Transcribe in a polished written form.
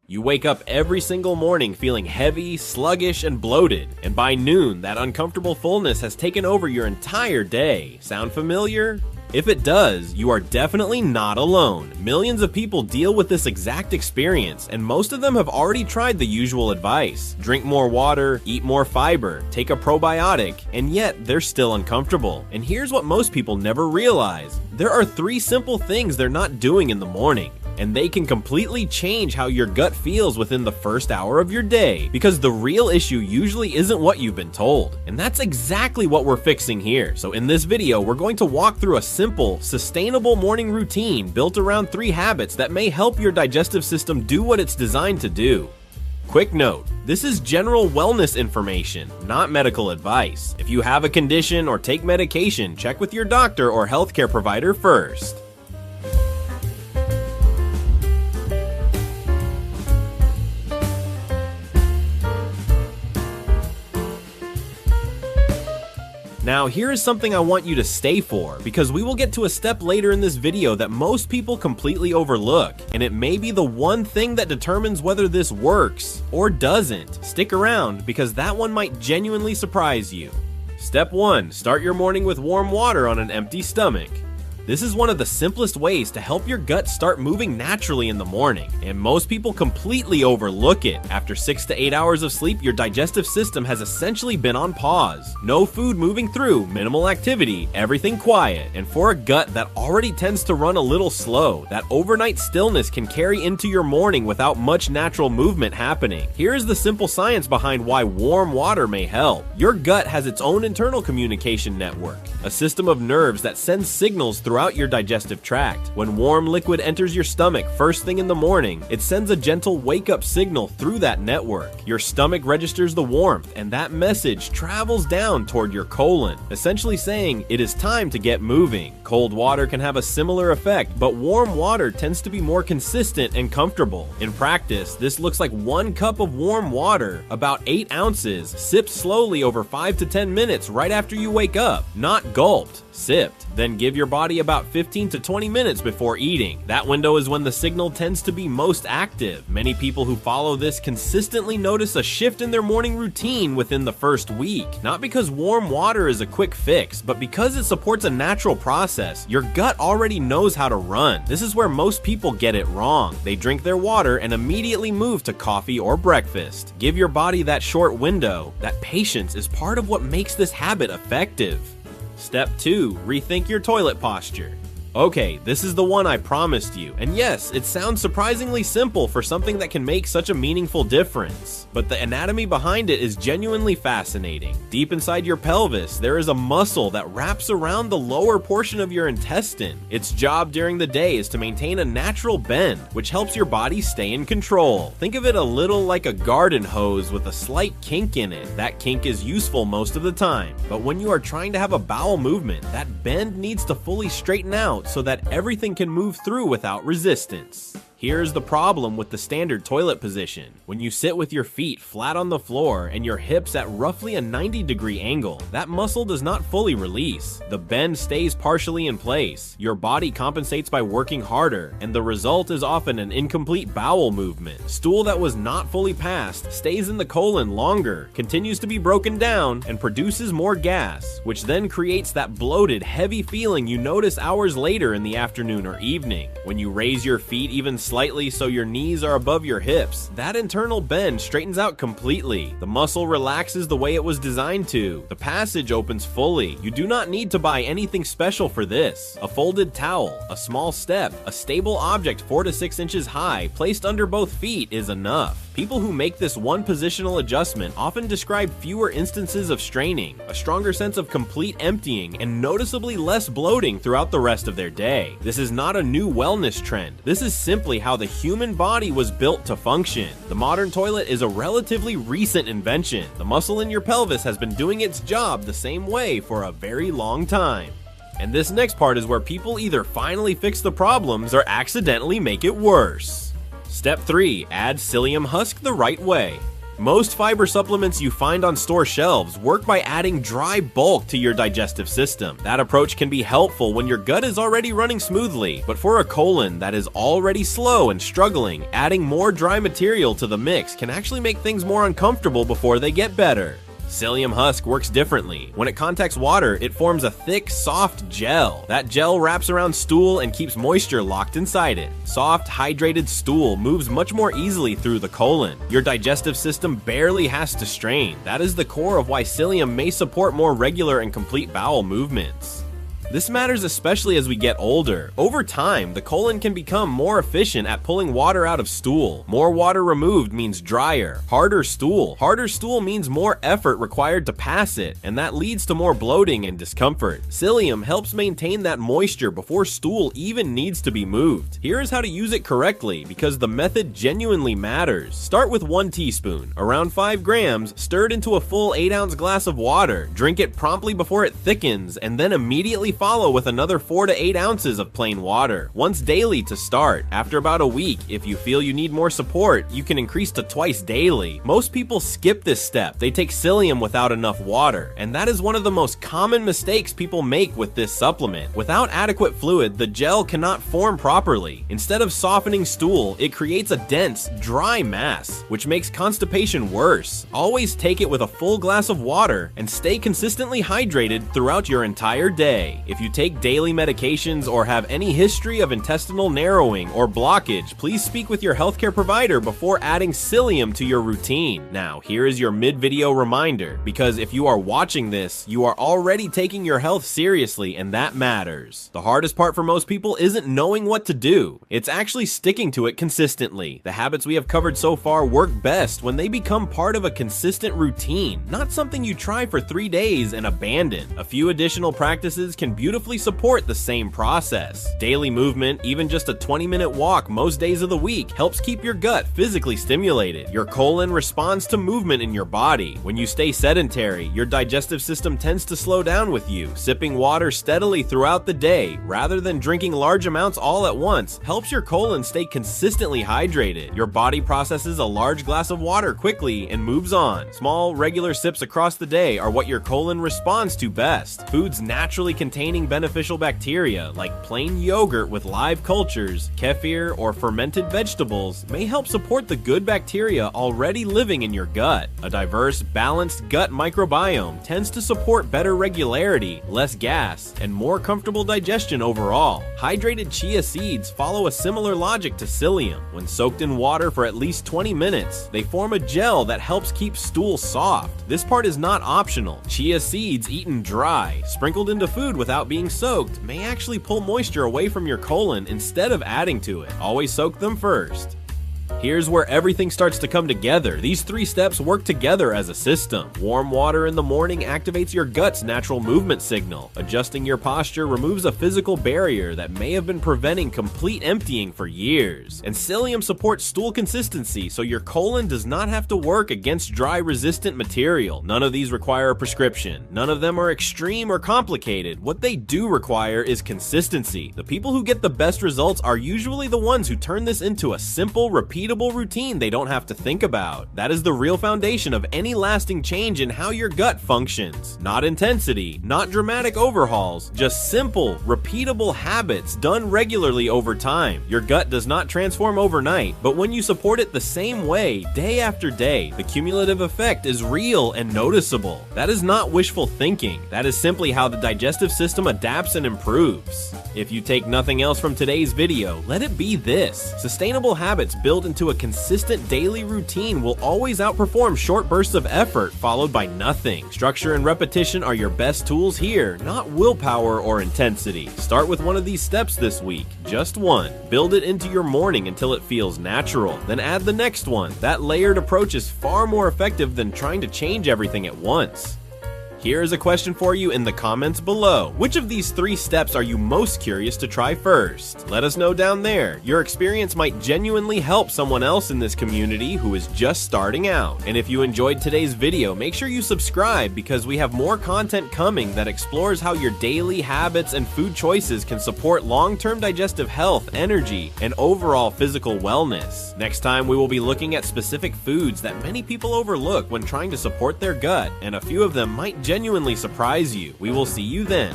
You wake up every single morning feeling heavy, sluggish, and bloated, and by noon, that uncomfortable fullness has taken over your entire day. Sound familiar? If it does, you are definitely not alone. Millions of people deal with this exact experience, and most of them have already tried the usual advice. Drink more water, eat more fiber, take a probiotic, and yet they're still uncomfortable. And here's what most people never realize. There are 3 simple things they're not doing in the morning, and they can completely change how your gut feels within the first hour of your day, because the real issue usually isn't what you've been told. And that's exactly what we're fixing here. So in this video, we're going to walk through a simple, sustainable morning routine built around 3 habits that may help your digestive system do what it's designed to do. Quick note, this is general wellness information, not medical advice. If you have a condition or take medication, check with your doctor or healthcare provider first. Now, here is something I want you to stay for, because we will get to a step later in this video that most people completely overlook, and it may be the one thing that determines whether this works or doesn't. Stick around, because that one might genuinely surprise you. Step 1. Start your morning with warm water on an empty stomach. This is one of the simplest ways to help your gut start moving naturally in the morning, and most people completely overlook it. After 6 to 8 hours of sleep, your digestive system has essentially been on pause. No food moving through, minimal activity, everything quiet. And for a gut that already tends to run a little slow, that overnight stillness can carry into your morning without much natural movement happening. Here is the simple science behind why warm water may help. Your gut has its own internal communication network, a system of nerves that sends signals throughout your digestive tract. When warm liquid enters your stomach first thing in the morning, it sends a gentle wake-up signal through that network. Your stomach registers the warmth, and that message travels down toward your colon, essentially saying it is time to get moving. Cold water can have a similar effect, but warm water tends to be more consistent and comfortable. In practice, this looks like 1 cup of warm water, about 8 ounces, sipped slowly over 5 to 10 minutes right after you wake up. Not gulped, sipped. Then give your body about 15 to 20 minutes before eating. That window is when the signal tends to be most active. Many people who follow this consistently notice a shift in their morning routine within the first week. Not because warm water is a quick fix, but because it supports a natural process. Your gut already knows how to run. This is where most people get it wrong. They drink their water and immediately move to coffee or breakfast. Give your body that short window. That patience is part of what makes this habit effective. Step 2. Rethink your toilet posture. Okay, this is the one I promised you, and yes, it sounds surprisingly simple for something that can make such a meaningful difference, but the anatomy behind it is genuinely fascinating. Deep inside your pelvis, there is a muscle that wraps around the lower portion of your intestine. Its job during the day is to maintain a natural bend, which helps your body stay in control. Think of it a little like a garden hose with a slight kink in it. That kink is useful most of the time, but when you are trying to have a bowel movement, that bend needs to fully straighten out so that everything can move through without resistance. Here's the problem with the standard toilet position. When you sit with your feet flat on the floor and your hips at roughly a 90-degree angle, that muscle does not fully release. The bend stays partially in place. Your body compensates by working harder, and the result is often an incomplete bowel movement. Stool that was not fully passed stays in the colon longer, continues to be broken down, and produces more gas, which then creates that bloated, heavy feeling you notice hours later in the afternoon or evening. When you raise your feet even slightly so your knees are above your hips, that internal bend straightens out completely. The muscle relaxes the way it was designed to. The passage opens fully. You do not need to buy anything special for this. A folded towel, a small step, a stable object 4 to 6 inches high placed under both feet is enough. People who make this one positional adjustment often describe fewer instances of straining, a stronger sense of complete emptying, and noticeably less bloating throughout the rest of their day. This is not a new wellness trend. This is simply how the human body was built to function. The modern toilet is a relatively recent invention. The muscle in your pelvis has been doing its job the same way for a very long time. And this next part is where people either finally fix the problems or accidentally make it worse. Step 3. Add psyllium husk the right way. Most fiber supplements you find on store shelves work by adding dry bulk to your digestive system. That approach can be helpful when your gut is already running smoothly, but for a colon that is already slow and struggling, adding more dry material to the mix can actually make things more uncomfortable before they get better. Psyllium husk works differently. When it contacts water, it forms a thick, soft gel. That gel wraps around stool and keeps moisture locked inside it. Soft, hydrated stool moves much more easily through the colon. Your digestive system barely has to strain. That is the core of why psyllium may support more regular and complete bowel movements. This matters especially as we get older. Over time, the colon can become more efficient at pulling water out of stool. More water removed means drier, harder stool. Harder stool means more effort required to pass it, and that leads to more bloating and discomfort. Psyllium helps maintain that moisture before stool even needs to be moved. Here is how to use it correctly, because the method genuinely matters. Start with 1 teaspoon, around 5 grams, stirred into a full 8-ounce glass of water. Drink it promptly before it thickens, and then immediately follow with another 4 to 8 ounces of plain water, once daily to start. After about a week, if you feel you need more support, you can increase to twice daily. Most people skip this step. They take psyllium without enough water, and that is one of the most common mistakes people make with this supplement. Without adequate fluid, the gel cannot form properly. Instead of softening stool, it creates a dense, dry mass, which makes constipation worse. Always take it with a full glass of water and stay consistently hydrated throughout your entire day. If you take daily medications or have any history of intestinal narrowing or blockage, please speak with your healthcare provider before adding psyllium to your routine. Now, here is your mid-video reminder, because if you are watching this, you are already taking your health seriously, and that matters. The hardest part for most people isn't knowing what to do. It's actually sticking to it consistently. The habits we have covered so far work best when they become part of a consistent routine, not something you try for 3 days and abandon. A few additional practices can beautifully support the same process. Daily movement, even just a 20-minute walk most days of the week, helps keep your gut physically stimulated. Your colon responds to movement in your body. When you stay sedentary, your digestive system tends to slow down with you. Sipping water steadily throughout the day, rather than drinking large amounts all at once, helps your colon stay consistently hydrated. Your body processes a large glass of water quickly and moves on. Small, regular sips across the day are what your colon responds to best. Foods naturally containing beneficial bacteria, like plain yogurt with live cultures, kefir, or fermented vegetables, may help support the good bacteria already living in your gut. A diverse, balanced gut microbiome tends to support better regularity, less gas, and more comfortable digestion overall. Hydrated chia seeds follow a similar logic to psyllium. When soaked in water for at least 20 minutes, they form a gel that helps keep stool soft. This part is not optional. Chia seeds eaten dry, sprinkled into food without being soaked, may actually pull moisture away from your colon instead of adding to it. Always soak them first. Here's where everything starts to come together. These 3 steps work together as a system. Warm water in the morning activates your gut's natural movement signal. Adjusting your posture removes a physical barrier that may have been preventing complete emptying for years. And psyllium supports stool consistency, so your colon does not have to work against dry, resistant material. None of these require a prescription. None of them are extreme or complicated. What they do require is consistency. The people who get the best results are usually the ones who turn this into a simple, repeatable routine they don't have to think about. That is the real foundation of any lasting change in how your gut functions. Not intensity, not dramatic overhauls, just simple, repeatable habits done regularly over time. Your gut does not transform overnight, but when you support it the same way, day after day, the cumulative effect is real and noticeable. That is not wishful thinking. That is simply how the digestive system adapts and improves. If you take nothing else from today's video, let it be this. Sustainable habits built into a consistent daily routine will always outperform short bursts of effort followed by nothing. Structure and repetition are your best tools here, not willpower or intensity. Start with one of these steps this week, just one. Build it into your morning until it feels natural, then add the next one. That layered approach is far more effective than trying to change everything at once. Here is a question for you in the comments below. Which of these 3 steps are you most curious to try first? Let us know down there. Your experience might genuinely help someone else in this community who is just starting out. And if you enjoyed today's video, make sure you subscribe because we have more content coming that explores how your daily habits and food choices can support long-term digestive health, energy, and overall physical wellness. Next time, we will be looking at specific foods that many people overlook when trying to support their gut, and a few of them might genuinely surprise you. We will see you then.